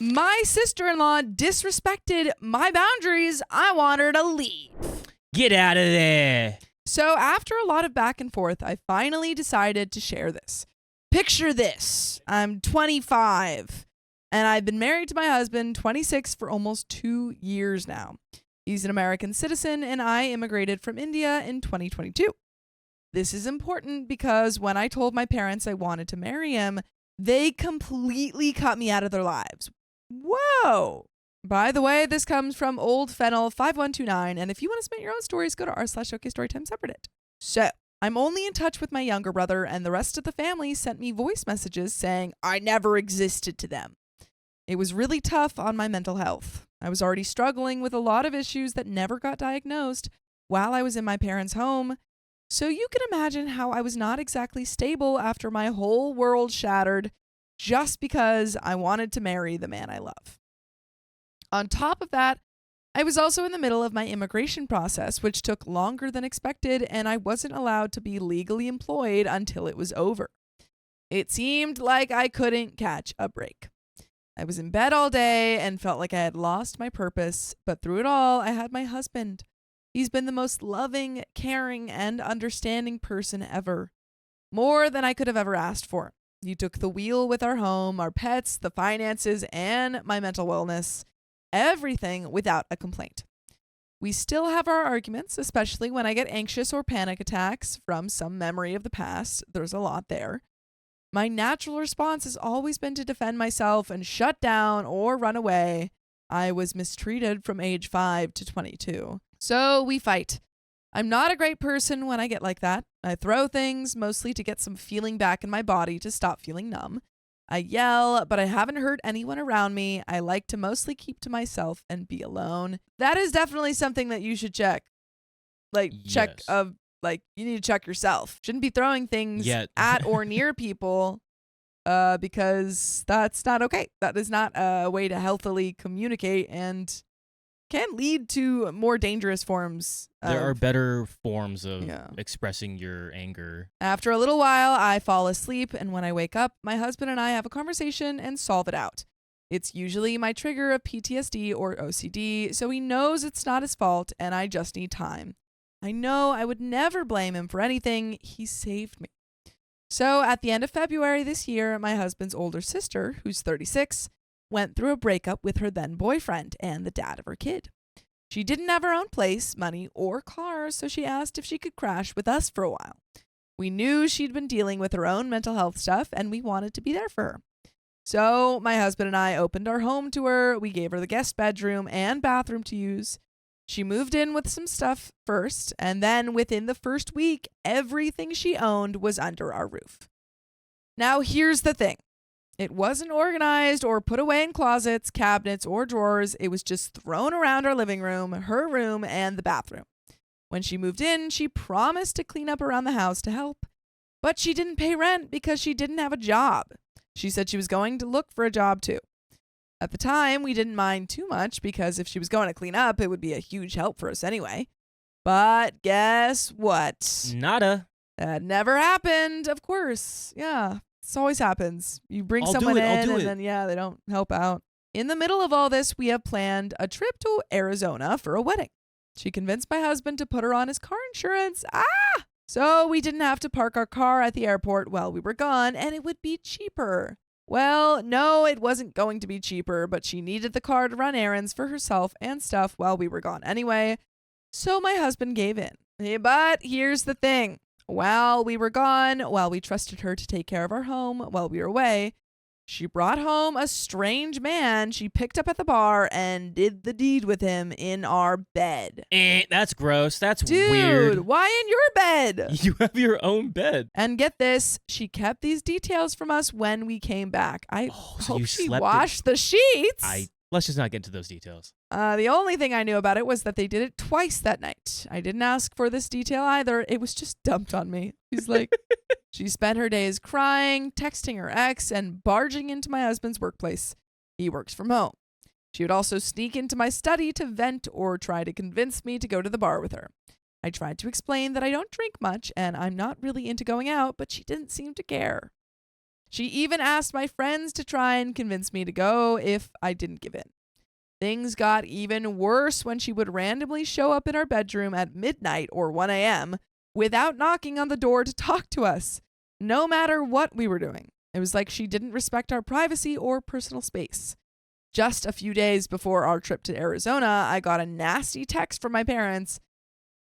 My sister-in-law disrespected my boundaries. I want her to leave. Get out of there. So after a lot of back and forth, I finally decided to share this. Picture this. I'm 25, and I've been married to my husband, 26, for almost 2 years now. He's an American citizen, and I immigrated from India in 2022. This is important because when I told my parents I wanted to marry him, they completely cut me out of their lives. Whoa. By the way, this comes from Old Fennel 5129, and if you want to submit your own stories, go to r/OKStorytime subreddit. So, I'm only in touch with my younger brother, and the rest of the family sent me voice messages saying I never existed to them. It was really tough on my mental health. I was already struggling with a lot of issues that never got diagnosed while I was in my parents' home, so you can imagine how I was not exactly stable after my whole world shattered just because I wanted to marry the man I love. On top of that, I was also in the middle of my immigration process, which took longer than expected, and I wasn't allowed to be legally employed until it was over. It seemed like I couldn't catch a break. I was in bed all day and felt like I had lost my purpose, but through it all, I had my husband. He's been the most loving, caring, and understanding person ever. More than I could have ever asked for. He took the wheel with our home, our pets, the finances, and my mental wellness. Everything without a complaint. We still have our arguments, especially when I get anxious or panic attacks from some memory of the past. There's a lot there. My natural response has always been to defend myself and shut down or run away. I was mistreated from age 5 to 22. So we fight. I'm not a great person when I get like that. I throw things, mostly to get some feeling back in my body to stop feeling numb. I yell, but I haven't hurt anyone around me. I like to mostly keep to myself and be alone. That is definitely something that you should check. Yes. You need to check yourself. Shouldn't be throwing things Yet. at or near people because that's not okay. That is not a way to healthily communicate and can lead to more dangerous forms. There are better forms of expressing your anger. After a little while, I fall asleep, and when I wake up, my husband and I have a conversation and solve it out. It's usually my trigger of PTSD or OCD, so he knows it's not his fault, and I just need time. I know I would never blame him for anything. He saved me. So at the end of February this year, my husband's older sister, who's 36, went through a breakup with her then boyfriend and the dad of her kid. She didn't have her own place, money, or car, so she asked if she could crash with us for a while. We knew she'd been dealing with her own mental health stuff, and we wanted to be there for her. So my husband and I opened our home to her. We gave her the guest bedroom and bathroom to use. She moved in with some stuff first, and then within the first week, everything she owned was under our roof. Now, here's the thing. It wasn't organized or put away in closets, cabinets, or drawers. It was just thrown around our living room, her room, and the bathroom. When she moved in, she promised to clean up around the house to help, but she didn't pay rent because she didn't have a job. She said she was going to look for a job too. At the time, we didn't mind too much because if she was going to clean up, it would be a huge help for us anyway. But guess what? Nada. That never happened, of course. Yeah. This always happens. You bring I'll someone do it, I'll in do and it. then, they don't help out. In the middle of all this, we have planned a trip to Arizona for a wedding. She convinced my husband to put her on his car insurance. So we didn't have to park our car at the airport while we were gone, and it would be cheaper. Well, no, it wasn't going to be cheaper, but she needed the car to run errands for herself and stuff while we were gone anyway. So my husband gave in. But here's the thing. While we were gone, while we trusted her to take care of our home while we were away, she brought home a strange man she picked up at the bar and did the deed with him in our bed. That's gross. That's Dude, weird. why in your bed? You have your own bed. And get this, she kept these details from us when we came back. I so hope you she slept washed the sheets. Let's just not get into those details. The only thing I knew about it was that they did it twice that night. I didn't ask for this detail either. It was just dumped on me. She's like, she spent her days crying, texting her ex, and barging into my husband's workplace. He works from home. She would also sneak into my study to vent or try to convince me to go to the bar with her. I tried to explain that I don't drink much and I'm not really into going out, but she didn't seem to care. She even asked my friends to try and convince me to go if I didn't give in. Things got even worse when she would randomly show up in our bedroom at midnight or 1 a.m. without knocking on the door to talk to us, no matter what we were doing. It was like she didn't respect our privacy or personal space. Just a few days before our trip to Arizona, I got a nasty text from my parents,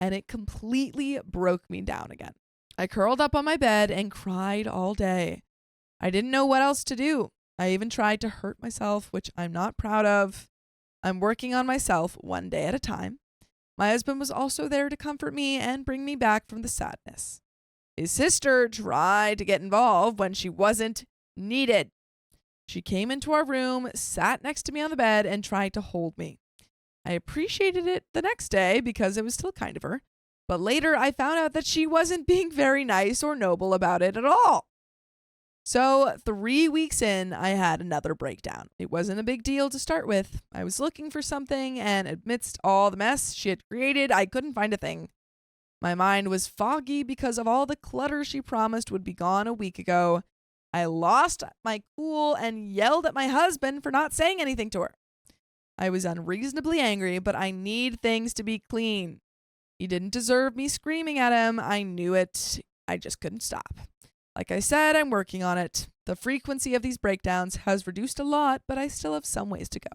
and it completely broke me down again. I curled up on my bed and cried all day. I didn't know what else to do. I even tried to hurt myself, which I'm not proud of. I'm working on myself one day at a time. My husband was also there to comfort me and bring me back from the sadness. His sister tried to get involved when she wasn't needed. She came into our room, sat next to me on the bed, and tried to hold me. I appreciated it the next day because it was still kind of her, but later I found out that she wasn't being very nice or noble about it at all. So 3 weeks in, I had another breakdown. It wasn't a big deal to start with. I was looking for something, and amidst all the mess she had created, I couldn't find a thing. My mind was foggy because of all the clutter she promised would be gone a week ago. I lost my cool and yelled at my husband for not saying anything to her. I was unreasonably angry, but I need things to be clean. He didn't deserve me screaming at him. I knew it. I just couldn't stop. Like I said, I'm working on it. The frequency of these breakdowns has reduced a lot, but I still have some ways to go.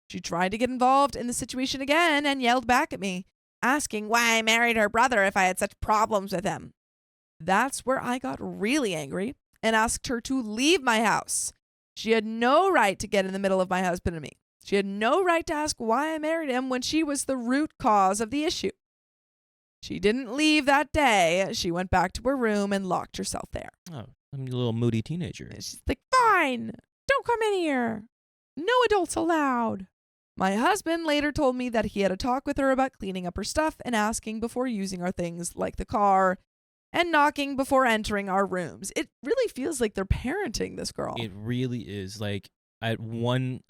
She tried to get involved in the situation again and yelled back at me, asking why I married her brother if I had such problems with him. That's where I got really angry and asked her to leave my house. She had no right to get in the middle of my husband and me. She had no right to ask why I married him when she was the root cause of the issue. She didn't leave that day. She went back to her room and locked herself there. Oh, I'm a little moody teenager. She's like, fine, don't come in here. No adults allowed. My husband later told me that he had a talk with her about cleaning up her stuff and asking before using our things like the car and knocking before entering our rooms. It really feels like they're parenting this girl. It really is. Like at one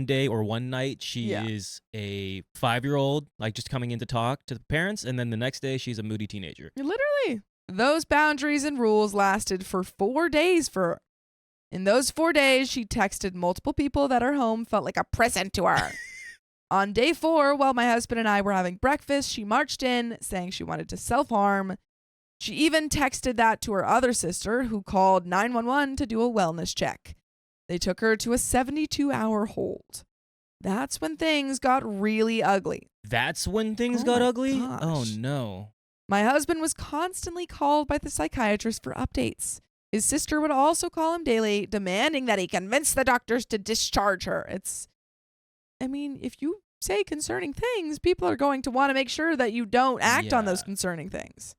day or one night, she is a 5-year-old, like just coming in to talk to the parents, and then the next day she's a moody teenager. Literally. Those boundaries and rules lasted for 4 days for her. In those 4 days, she texted multiple people that her home felt like a prison to her. On day 4, while my husband and I were having breakfast, she marched in saying she wanted to self-harm. She even texted that to her other sister, who called 911 to do a wellness check. They took her to a 72-hour hold. That's when things got really ugly. That's when things got ugly? Gosh. Oh, no. My husband was constantly called by the psychiatrist for updates. His sister would also call him daily, demanding that he convince the doctors to discharge her. If you say concerning things, people are going to want to make sure that you don't act on those concerning things.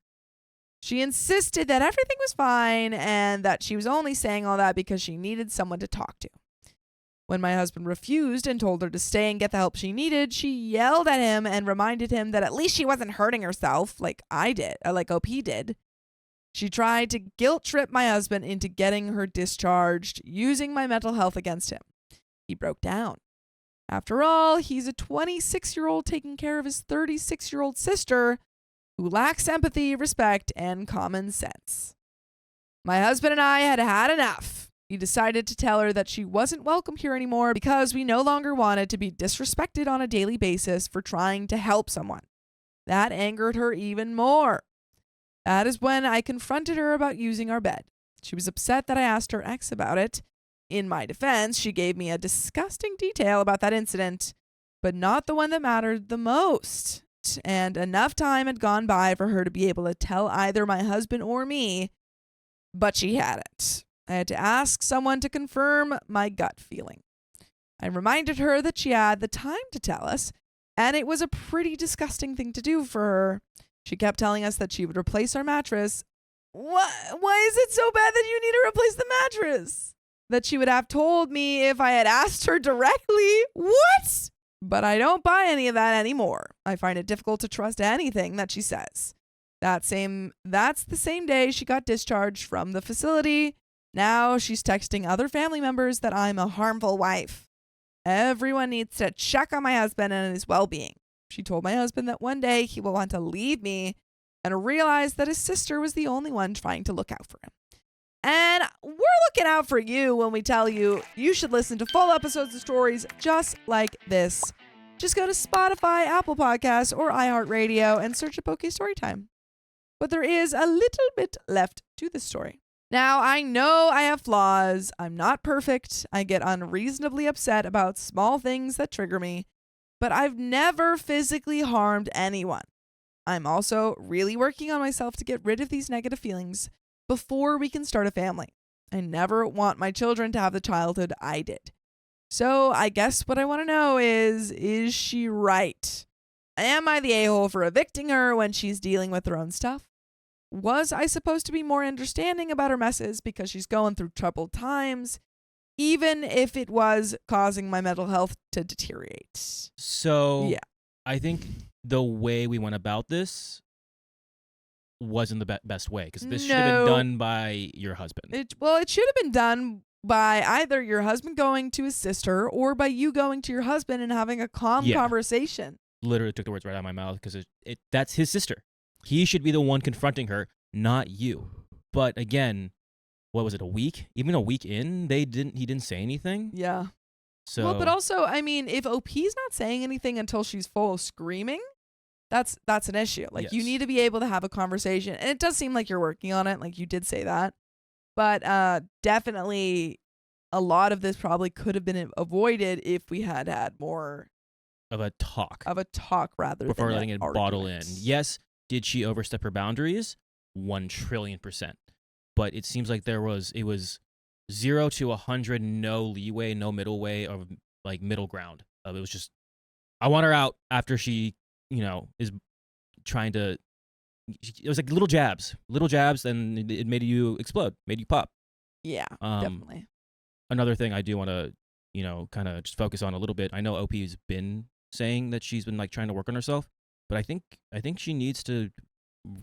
She insisted that everything was fine and that she was only saying all that because she needed someone to talk to. When my husband refused and told her to stay and get the help she needed, she yelled at him and reminded him that at least she wasn't hurting herself like I did, like OP did. She tried to guilt trip my husband into getting her discharged, using my mental health against him. He broke down. After all, he's a 26-year-old taking care of his 36-year-old sister who lacks empathy, respect, and common sense. My husband and I had had enough. He decided to tell her that she wasn't welcome here anymore because we no longer wanted to be disrespected on a daily basis for trying to help someone. That angered her even more. That is when I confronted her about using our bed. She was upset that I asked her ex about it. In my defense, she gave me a disgusting detail about that incident, but not the one that mattered the most. And enough time had gone by for her to be able to tell either my husband or me, but she hadn't. I had to ask someone to confirm my gut feeling. I reminded her that she had the time to tell us, and it was a pretty disgusting thing to do for her. She kept telling us that she would replace our mattress. Why is it so bad that you need to replace the mattress? That she would have told me if I had asked her directly. What? But I don't buy any of that anymore. I find it difficult to trust anything that she says. That's the same day she got discharged from the facility. Now she's texting other family members that I'm a harmful wife. Everyone needs to check on my husband and his well-being. She told my husband that one day he will want to leave me and realize that his sister was the only one trying to look out for him. And we're looking out for you when we tell you you should listen to full episodes of stories just like this. Just go to Spotify, Apple Podcasts, or iHeartRadio and search up OK Storytime. But there is a little bit left to the story. Now, I know I have flaws. I'm not perfect. I get unreasonably upset about small things that trigger me. But I've never physically harmed anyone. I'm also really working on myself to get rid of these negative feelings before we can start a family. I never want my children to have the childhood I did. So I guess what I want to know is she right? Am I the a-hole for evicting her when she's dealing with her own stuff? Was I supposed to be more understanding about her messes because she's going through troubled times, even if it was causing my mental health to deteriorate? So yeah. I think the way we went about this wasn't the best way, because this should have been done by your husband. It should have been done by either your husband going to his sister or by you going to your husband and having a calm conversation. Literally took the words right out of my mouth, because that's his sister. He should be the one confronting her, not you. But again, what was it, a week? Even a week in, he didn't say anything? Yeah. So, well, but also, I mean, if OP's not saying anything until she's full of screaming, that's an issue. Like, you need to be able to have a conversation. And it does seem like you're working on it. Like, you did say that. But definitely a lot of this probably could have been avoided if we had more of a talk rather before than letting it bottle in. Yes, did she overstep her boundaries? 1,000,000,000,000%. But it seems like it was 0 to 100, no leeway, no middle way, of like middle ground. It was just, I want her out after she, is trying to. It was like little jabs, and it made you explode, made you pop. Yeah, definitely. Another thing I do want to, kind of just focus on a little bit. I know OP has been saying that she's been like trying to work on herself, but I think she needs to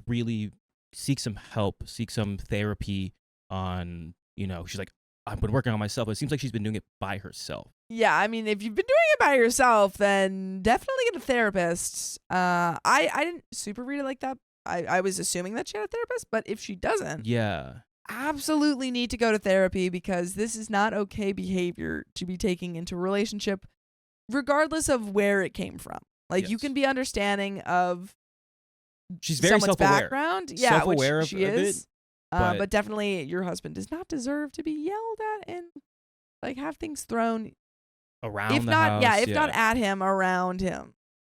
really seek some help, seek some therapy on, she's like, I've been working on myself. But it seems like she's been doing it by herself. Yeah, I mean, if you've been doing it by yourself, then definitely get a therapist. I didn't super read it like that. I was assuming that she had a therapist, but if she doesn't, absolutely need to go to therapy, because this is not okay behavior to be taking into a relationship, regardless of where it came from. Like, you can be understanding of she's very someone's self-aware. background, self-aware which she is. It, but definitely your husband does not deserve to be yelled at and like have things thrown around if the not house. if not at him, around him.